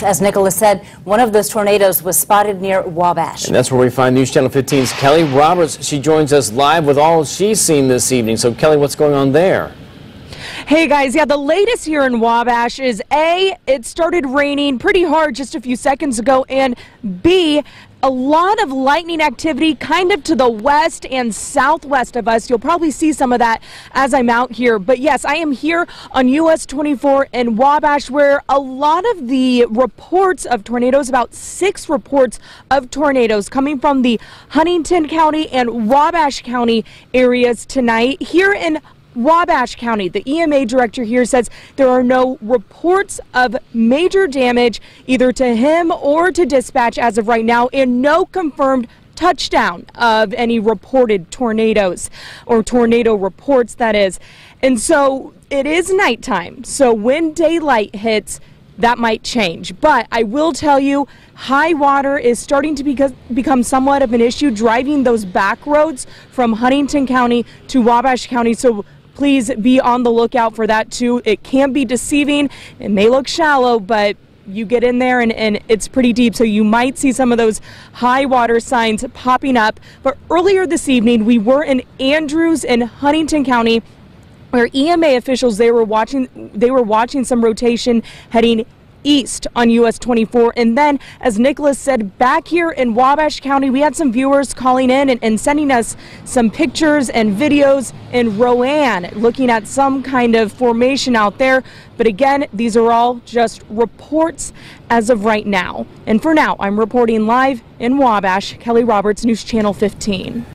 reports. As Nicholas said, one of those tornadoes was spotted near Wabash. And that's where we find News Channel 15's Kelly Roberts. She joins us live with all she's seen this evening. So, Kelly, what's going on there? Hey guys, yeah, the latest here in Wabash is A, it started raining pretty hard just a few seconds ago, and B, a lot of lightning activity kind of to the west and southwest of us. You'll probably see some of that as I'm out here. But yes, I am here on US 24 in Wabash, where a lot of the reports of tornadoes, about 6 reports of tornadoes coming from the Huntington County and Wabash County areas tonight. Here in Wabash County, the EMA director here says there are no reports of major damage either to him or to dispatch as of right now, and no confirmed touchdown of any reported tornadoes or tornado reports, that is. And so it is nighttime, so when daylight hits, that might change. But I will tell you, high water is starting to become somewhat of an issue driving those back roads from Huntington County to Wabash County. So please be on the lookout for that too. It can be deceiving. It may look shallow, but you get in there and it's pretty deep, so you might see some of those high water signs popping up. But earlier this evening, we were in Andrews in Huntington County, where EMA officials, they were watching some rotation heading east on US 24. And then, as Nicholas said, back here in Wabash County, we had some viewers calling in and sending us some pictures and videos in Rowan, looking at some kind of formation out there. But again, these are all just reports as of right now. And for now, I'm reporting live in Wabash. Kelly Roberts, News Channel 15.